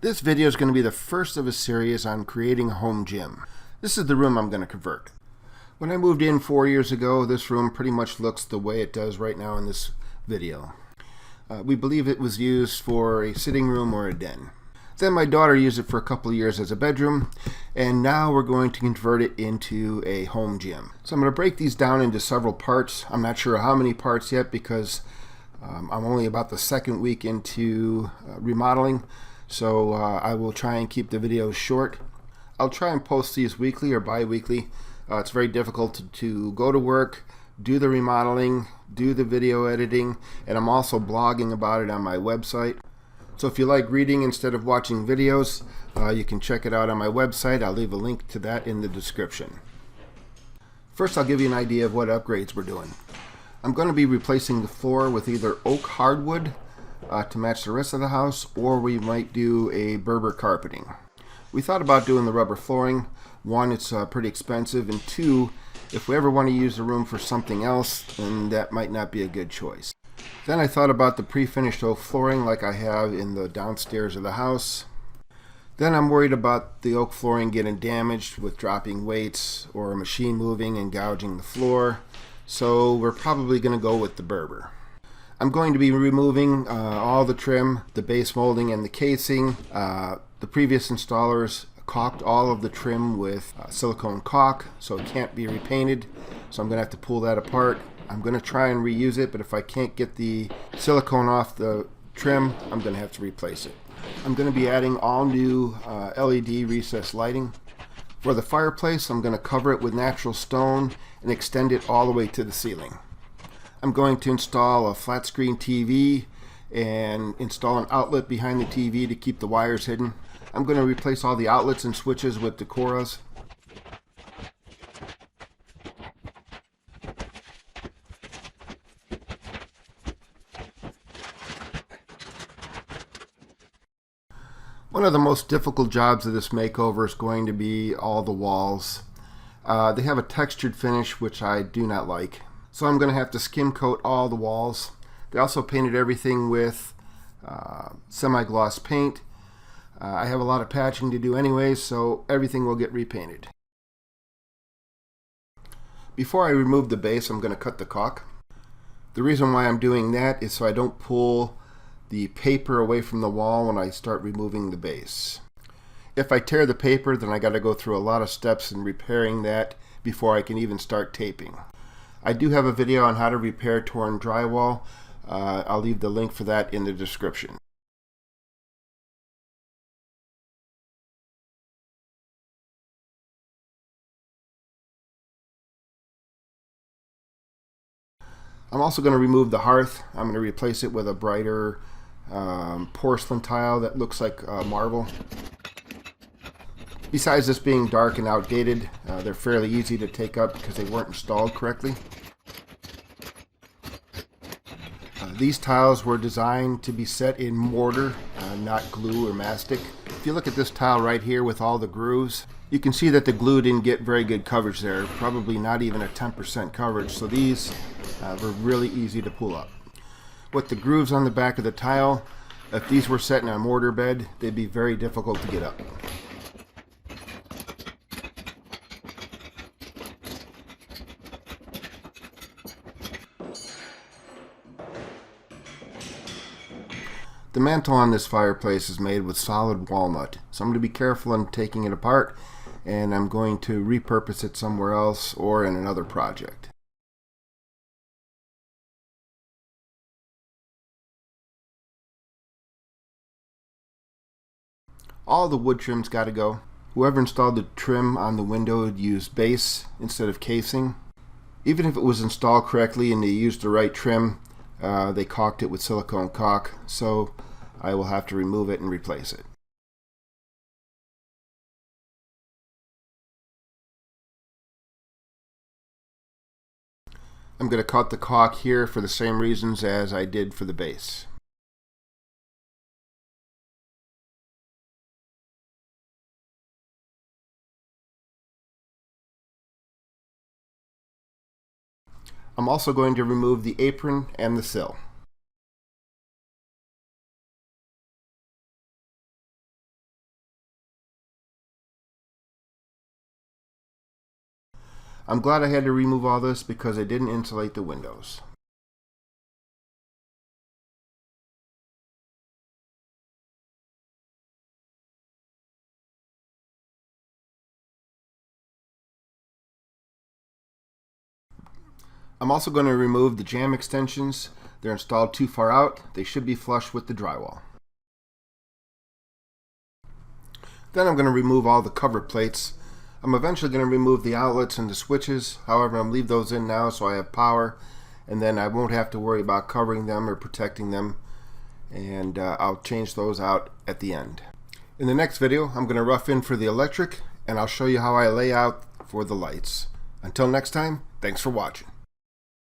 This video is going to be the first of a series on creating a home gym. This is the room I'm going to convert. When I moved in 4 years ago, this room pretty much looks the way it does right now in this video. We believe it was used for a sitting room or a den. Then my daughter used it for a couple of years as a bedroom, and now we're going to convert it into a home gym. So I'm going to break these down into several parts. I'm not sure how many parts yet because I'm only about the second week into remodeling. So I will try and keep the videos short. I'll try and post these weekly or bi-weekly. It's very difficult to go to work, do the remodeling, do the video editing, and I'm also blogging about it on my website. So if you like reading instead of watching videos, you can check it out on my website. I'll leave a link to that in the description. First, I'll give you an idea of what upgrades we're doing. I'm going to be replacing the floor with either oak hardwood to match the rest of the house, or we might do a Berber carpeting. We thought about doing the rubber flooring. One, it's pretty expensive, and two, if we ever want to use the room for something else, then that might not be a good choice. Then I thought about the pre-finished oak flooring like I have in the downstairs of the house. Then I'm worried about the oak flooring getting damaged with dropping weights or a machine moving and gouging the floor, so we're probably going to go with the Berber. I'm going to be removing all the trim, the base molding, and the casing. The previous installers caulked all of the trim with silicone caulk, so it can't be repainted. So I'm going to have to pull that apart. I'm going to try and reuse it, but if I can't get the silicone off the trim, I'm going to have to replace it. I'm going to be adding all new LED recessed lighting. For the fireplace, I'm going to cover it with natural stone and extend it all the way to the ceiling. I'm going to install a flat screen TV and install an outlet behind the TV to keep the wires hidden. I'm going to replace all the outlets and switches with Decoras. One of the most difficult jobs of this makeover is going to be all the walls. They have a textured finish which I do not like. So I'm going to have to skim coat all the walls. They also painted everything with semi-gloss paint. I have a lot of patching to do anyways, so everything will get repainted. Before I remove the base, I'm going to cut the caulk. The reason why I'm doing that is so I don't pull the paper away from the wall when I start removing the base. If I tear the paper, then I got to go through a lot of steps in repairing that before I can even start taping. I do have a video on how to repair torn drywall. I'll leave the link for that in the description. I'm also going to remove the hearth. I'm going to replace it with a brighter porcelain tile that looks like marble. Besides this being dark and outdated, they're fairly easy to take up because they weren't installed correctly. These tiles were designed to be set in mortar, not glue or mastic. If you look at this tile right here with all the grooves, you can see that the glue didn't get very good coverage there, probably not even a 10% coverage, so these were really easy to pull up. With the grooves on the back of the tile, if these were set in a mortar bed, they'd be very difficult to get up. The mantle on this fireplace is made with solid walnut, so I'm going to be careful in taking it apart, and I'm going to repurpose it somewhere else or in another project. All the wood trim's got to go. Whoever installed the trim on the window used base instead of casing. Even if it was installed correctly and they used the right trim, they caulked it with silicone caulk, so I will have to remove it and replace it. I'm going to cut the caulk here for the same reasons as I did for the base. I'm also going to remove the apron and the sill. I'm glad I had to remove all this because I didn't insulate the windows. I'm also going to remove the jamb extensions. They're installed too far out. They should be flush with the drywall. Then I'm going to remove all the cover plates. I'm eventually going to remove the outlets and the switches. However, I'm going to leave those in now so I have power, and then I won't have to worry about covering them or protecting them, and I'll change those out at the end. In the next video, I'm going to rough in for the electric, and I'll show you how I lay out for the lights. Until next time, thanks for watching.